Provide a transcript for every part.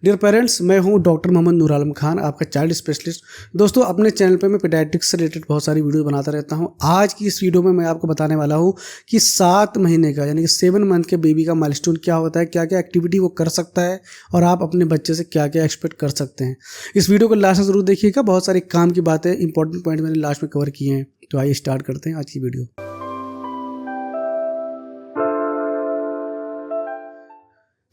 Dear parents, मैं हूं doctor Mohammad Noor Alam Khan, आपका चाइल्ड स्पेशलिस्ट। दोस्तों, अपने चैनल पे मैं पीडियाट्रिक्स से रिलेटेड बहुत सारी वीडियो बनाता रहता हूं। आज की इस वीडियो में मैं आपको बताने वाला हूं कि 7 महीने का यानी कि 7 मंथ के बेबी का माइलस्टोन क्या होता है, क्या क्या एक्टिविटी वो कर सकता है और आप अपने बच्चे से क्या क्या एक्सपेक्ट कर सकते हैं। इस वीडियो को लास्ट में ज़रूर देखिएगा, बहुत सारी काम की बातें, इंपॉर्टेंट पॉइंट मैंने लास्ट में कवर किए हैं। तो आइए स्टार्ट करते हैं आज की वीडियो।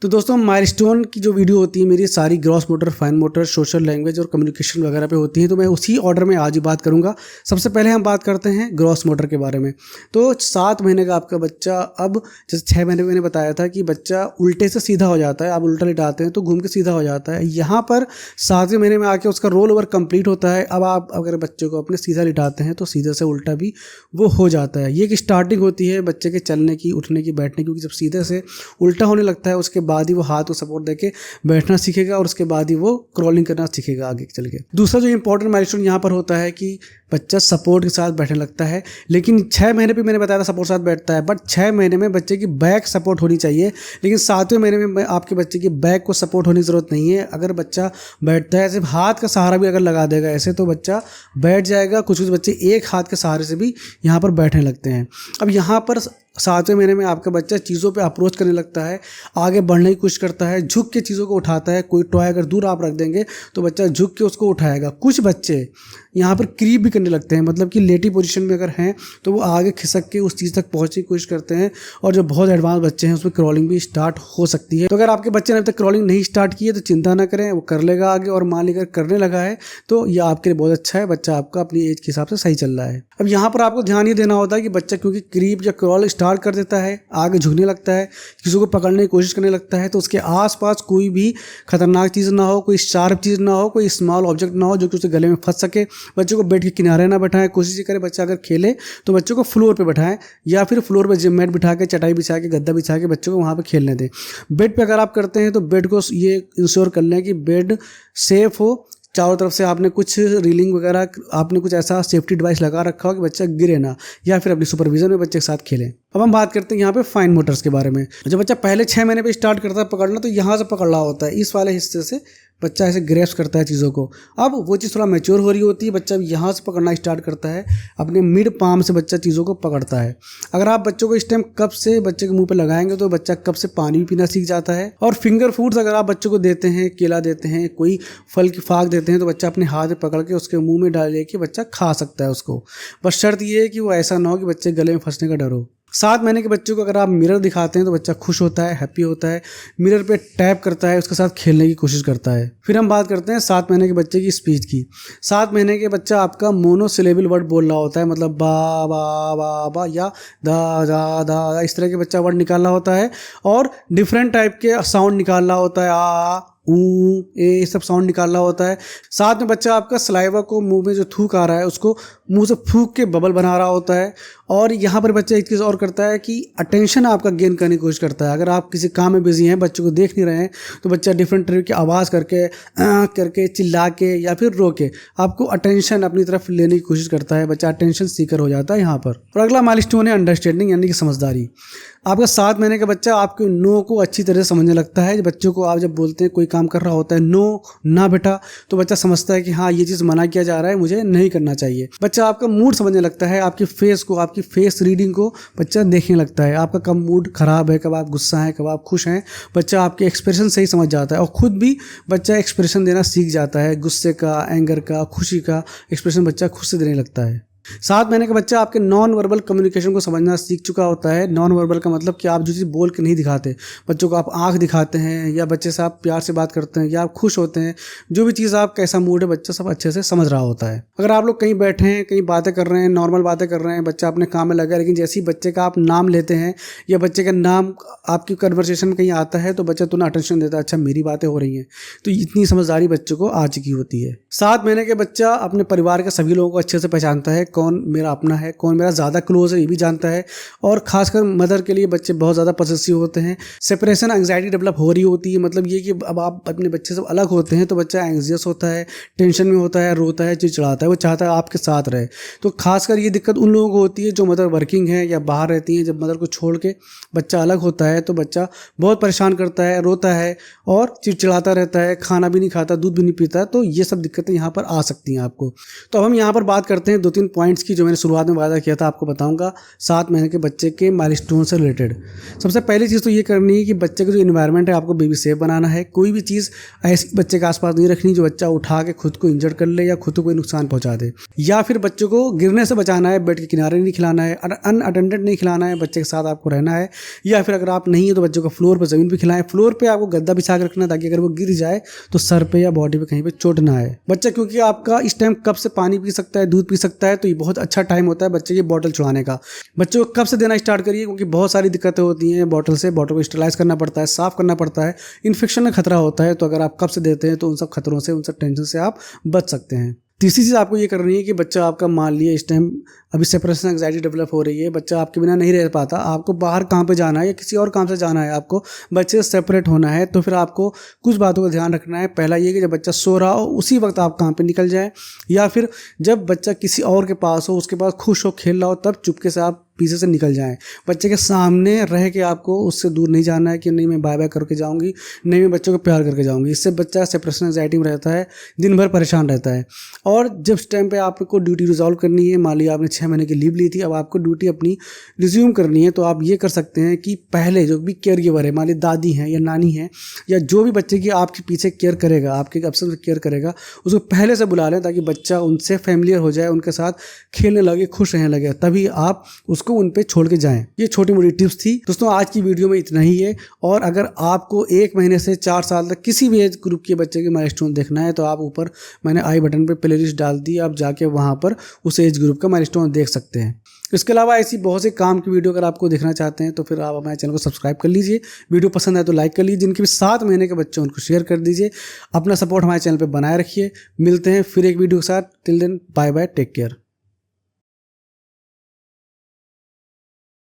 तो दोस्तों, माइलस्टोन की जो वीडियो होती है मेरी सारी gross motor, fine motor, social language और कम्युनिकेशन वगैरह पे होती है। तो मैं उसी ऑर्डर में आज ही बात करूंगा। सबसे पहले हम बात करते हैं ग्रॉस मोटर के बारे में। तो 7 महीने का आपका बच्चा, अब जैसे 6 महीने में मैंने बताया था कि बच्चा उल्टे से सीधा हो जाता है, आप उल्टा लिटाते हैं तो घूम के सीधा हो जाता है। यहाँ पर 7वें महीने में आके उसका रोल ओवर कंप्लीट होता है। अब आप अगर बच्चे को अपने सीधा लिटाते हैं तो सीधे से उल्टा भी वो हो जाता है। ये एक स्टार्टिंग होती है बच्चे के चलने की, उठने की, बैठने की, क्योंकि जब सीधे से उल्टा होने लगता है उसके बाद ही वो हाथ को सपोर्ट देके बैठना सीखेगा और उसके बाद ही वो क्रॉलिंग करना सीखेगा आगे चल के। दूसरा जो इंपॉर्टेंट माइलस्टोन यहाँ पर होता है कि बच्चा सपोर्ट के साथ बैठने लगता है। लेकिन 6 महीने पे मैंने बताया था सपोर्ट के साथ बैठता है, बट 6 महीने में बच्चे की बैक सपोर्ट होनी चाहिए। लेकिन 7वें महीने में आपके बच्चे की बैक को सपोर्ट होने की ज़रूरत नहीं है। अगर बच्चा बैठता है, सिर्फ हाथ का सहारा भी अगर लगा देगा ऐसे, तो बच्चा बैठ जाएगा। कुछ बच्चे एक हाथ के सहारे से भी यहाँ पर बैठने लगते हैं। अब यहाँ पर 7वें महीने में आपका बच्चा चीज़ों पे अप्रोच करने लगता है, आगे बढ़ने की कोशिश करता है, झुक के चीज़ों को उठाता है। कोई टॉय अगर दूर आप रख देंगे तो बच्चा झुक के उसको उठाएगा। कुछ बच्चे यहाँ पर क्रीप भी करने लगते हैं, मतलब कि लेटी पोजीशन में अगर हैं तो वो आगे खिसक के उस चीज़ तक पहुँचने की कोशिश करते हैं। और जो बहुत एडवांस बच्चे हैं उसमें क्रॉलिंग भी स्टार्ट हो सकती है। तो अगर आपके बच्चे ने अभी तक क्रॉलिंग नहीं स्टार्ट की है तो चिंता ना करें, वो कर लेगा आगे। और मान लीजिए करने लगा है तो ये आपके लिए बहुत अच्छा है, बच्चा आपका अपनी एज के हिसाब से सही चल रहा है। अब यहाँ पर आपको ध्यान ये देना होता है कि बच्चा क्योंकि क्रीप या क्रॉल स्टार्ट कर देता है, आगे झुकने लगता है, किसी को पकड़ने की कोशिश करने लगता है, तो उसके आसपास कोई भी खतरनाक चीज़ ना हो, कोई शार्प चीज़ ना हो, कोई स्मॉल ऑब्जेक्ट ना हो जो कि उसके गले में फंस सके। बच्चे को बेड के किनारे ना बैठाएं। कोशिश करें बच्चा अगर खेले तो बच्चे को फ्लोर पे बैठाएं या फिर फ्लोर पे जिम मैट बिठा के, चटाई बिछा के, गद्दा बिछा के बच्चे को वहाँ पे खेलने दें। बेड पे अगर आप करते हैं तो बेड को ये इंश्योर कर लें कि बेड सेफ हो। चारों तरफ से आपने कुछ रीलिंग वगैरह, आपने कुछ ऐसा सेफ्टी डिवाइस लगा रखा हो कि बच्चा गिरे ना, या फिर अपनी सुपरविजन में बच्चे के साथ खेलें। अब हम बात करते हैं यहाँ पे फाइन मोटर्स के बारे में। जब बच्चा पहले 6 महीने पे स्टार्ट करता है पकड़ना, तो यहाँ से पकड़ रहा होता है, इस वाले हिस्से से बच्चा ऐसे ग्रैस्प करता है चीज़ों को। अब वो चीज़ थोड़ा मैच्योर हो रही होती है, बच्चा यहाँ से पकड़ना स्टार्ट करता है, अपने मिड पाम से बच्चा चीज़ों को पकड़ता है। अगर आप बच्चों को इस टाइम कप से बच्चे के मुंह पे लगाएंगे तो बच्चा कप से पानी भी पीना सीख जाता है। और फिंगर फूड्स अगर आप बच्चों को देते हैं, केला देते हैं, कोई फल की फाक देते हैं, तो बच्चा अपने हाथ में पकड़ के उसके मुंह में डाल के बच्चा खा सकता है उसको। बस शर्त ये है कि वो ऐसा ना हो कि बच्चे गले में फंसने का डर हो। 7 महीने के बच्चों को अगर आप मिरर दिखाते हैं तो बच्चा खुश होता है, हैप्पी होता है, मिरर पे टैप करता है, उसके साथ खेलने की कोशिश करता है। फिर हम बात करते हैं 7 महीने के बच्चे की स्पीच की। 7 महीने के बच्चा आपका मोनोसिलेबल वर्ड बोल रहा होता है, मतलब बा बा बा बा या दा दा दा, इस तरह के बच्चा वर्ड निकाल रहा होता है। और डिफरेंट टाइप के साउंड निकाल रहा होता है, आ ये सब साउंड निकाल रहा होता है। साथ में बच्चा आपका सलाइवा को, मुंह में जो थूक आ रहा है उसको मुंह से फूंक के बबल बना रहा होता है। और यहाँ पर बच्चा एक चीज़ और करता है कि अटेंशन आपका गेन करने की कोशिश करता है। अगर आप किसी काम में बिजी हैं, बच्चों को देख नहीं रहे हैं, तो बच्चा डिफरेंट तरह की आवाज़ करके चिल्ला के या फिर रो के आपको अटेंशन अपनी तरफ लेने की कोशिश करता है। बच्चा अटेंशन सीकर हो जाता है यहाँ पर। और अगला माइलस्टोन है अंडरस्टैंडिंग, यानी कि समझदारी। आपका 7 महीने का बच्चा आपके नो को अच्छी तरह से समझने लगता है। बच्चों को आप जब बोलते हैं, कोई काम कर रहा होता है, नो ना बेटा, तो बच्चा समझता है कि हाँ ये चीज़ मना किया जा रहा है, मुझे नहीं करना चाहिए। बच्चा आपका मूड समझने लगता है, आपकी फेस को, आपकी फेस रीडिंग को बच्चा देखने लगता है। आपका कब मूड खराब है, कब आप गुस्सा हैं, कब आप खुश हैं, बच्चा आपके एक्सप्रेशन सही समझ जाता है। और खुद भी बच्चा एक्सप्रेशन देना सीख जाता है, गुस्से का, एंगर का, खुशी का एक्सप्रेशन बच्चा खुद से देने लगता है। 7 महीने का बच्चा आपके नॉन वर्बल कम्युनिकेशन को समझना सीख चुका होता है। नॉन वर्बल का मतलब कि आप जो चीज़ बोल के नहीं दिखाते, बच्चों को आप आंख दिखाते हैं, या बच्चे से आप प्यार से बात करते हैं, या आप खुश होते हैं, जो भी चीज़ आप कैसा मूड है बच्चा सब अच्छे से समझ रहा होता है। अगर आप लोग कहीं बैठे हैं, कहीं बातें कर रहे हैं, नॉर्मल बातें कर रहे हैं, बच्चा अपने काम में लगा है, लेकिन जैसे ही बच्चे का आप नाम लेते हैं या बच्चे का नाम आपकी कन्वर्सेशन में कहीं आता है तो बच्चा तुरंत अटेंशन देता है, अच्छा मेरी बातें हो रही हैं। तो इतनी समझदारी बच्चों को आ चुकी होती है। 7 महीने के बच्चा अपने परिवार के सभी लोगों को अच्छे से पहचानता है, कौन मेरा अपना है, कौन मेरा ज़्यादा क्लोज है, ये भी जानता है। और खासकर मदर के लिए बच्चे बहुत ज़्यादा पॉसेसिव होते हैं। सेपरेशन एंग्जाइटी डेवलप हो रही होती है, मतलब ये कि अब आप अपने बच्चे से अलग होते हैं तो बच्चा एंग्जियस होता है, टेंशन में होता है, रोता है, चिड़चिड़ाता है, वो चाहता है आपके साथ रहे। तो खासकर ये दिक्कत उन लोगों को होती है जो मदर वर्किंग है या बाहर रहती हैं। जब मदर को छोड़ के बच्चा अलग होता है तो बच्चा बहुत परेशान करता है, रोता है और चिड़चिड़ाता रहता है, खाना भी नहीं खाता, दूध भी नहीं पीता। तो ये सब दिक्कतें यहाँ पर आ सकती हैं आपको। तो अब हम यहाँ पर बात करते हैं 2-3 पॉइंट्स की जो मैंने शुरुआत में वादा किया था आपको बताऊंगा 7 महीने के बच्चे के माइलस्टोन से रिलेटेड। सबसे पहली चीज़ तो ये करनी है कि बच्चे का जो इन्वायरमेंट है आपको बेबी सेफ बनाना है। कोई भी चीज़ ऐसी बच्चे के आसपास नहीं रखनी जो बच्चा उठा के खुद को इंजर्ड कर ले या खुद को कोई नुकसान पहुंचा दे। या फिर बच्चों को गिरने से बचाना है, बेड के किनारे नहीं खिलाना है, अनअटेंडेड नहीं खिलाना है, बच्चे के साथ आपको रहना है। या फिर अगर आप नहीं है तो बच्चों को फ्लोर पर ज़मीन पर खिलाएं। फ्लोर पर आपको गद्दा बिछा कर रखना है ताकि अगर वो गिर जाए तो सर पे या बॉडी पे कहीं पे चोट ना आए। बच्चा क्योंकि आपका इस टाइम कब से पानी पी सकता है, दूध पी सकता है, तो ये बहुत अच्छा टाइम होता है बच्चे की बॉटल छुड़ाने का। बच्चों को कब से देना स्टार्ट करिए, क्योंकि बहुत सारी दिक्कतें होती हैं बॉटल से। बॉटल को स्टरलाइज करना पड़ता है, साफ़ करना पड़ता है, इन्फेक्शन का खतरा होता है। तो अगर आप कब से देते हैं तो उन सब खतरों से, उन सब टेंशन से आप बच सकते हैं। तीसरी चीज़ आपको ये करनी है कि बच्चा आपका मान लिया इस टाइम अभी सेपरेशन एंग्जाइटी डेवलप हो रही है, बच्चा आपके बिना नहीं रह पाता, आपको बाहर काम पे जाना है या किसी और काम से जाना है, आपको बच्चे से सेपरेट होना है, तो फिर आपको कुछ बातों का ध्यान रखना है। पहला ये कि जब बच्चा सो रहा हो उसी वक्त आप काम पे निकल जाएं, या फिर जब बच्चा किसी और के पास हो, उसके पास खुश हो, खेल रहा हो, तब चुपके से आप पीछे से निकल जाएं। बच्चे के सामने रह के आपको उससे दूर नहीं जाना है कि नहीं मैं बाय बाय करके जाऊंगी, नहीं मैं बच्चों को प्यार करके जाऊंगी। इससे बच्चा सेपरेशन एंग्जाइटी में रहता है, दिन भर परेशान रहता है। और जब टाइम पे आपको ड्यूटी रिजॉल्व करनी है, मान लिया आपने 6 महीने की लीव ली थी, अब आपको ड्यूटी अपनी रिज्यूम करनी है, तो आप ये कर सकते हैं कि पहले जो भी केयर गिवर है, मान ली दादी हैं या नानी हैं या जो भी बच्चे की आपके पीछे केयर करेगा, आपके अब्सेंस में केयर करेगा, उसको पहले से बुला लें ताकि बच्चा उनसे फैमिलियर हो जाए, उनके साथ खेलने लगे, खुश रहने लगे, तभी आप उसको उन पे छोड़ के जाएं। ये छोटी मोटी टिप्स थी दोस्तों। आज की वीडियो में इतना ही है। और अगर आपको 1 महीने से 4 साल तक किसी भी एज ग्रुप के बच्चे के माइलस्टोन देखना है तो आप ऊपर मैंने आई बटन पे प्लेलिस्ट डाल दी, आप जाके वहां पर उस एज ग्रुप का माइलस्टोन देख सकते हैं। इसके अलावा ऐसी बहुत से काम की वीडियो अगर आपको देखना चाहते हैं तो फिर आप हमारे चैनल को सब्सक्राइब कर लीजिए। वीडियो पसंद आए तो लाइक कर लीजिए। जिनके भी 7 महीने के बच्चे उनको शेयर कर दीजिए। अपना सपोर्ट हमारे चैनल पर बनाए रखिए। मिलते हैं फिर एक वीडियो के साथ। Till then bye bye, take care.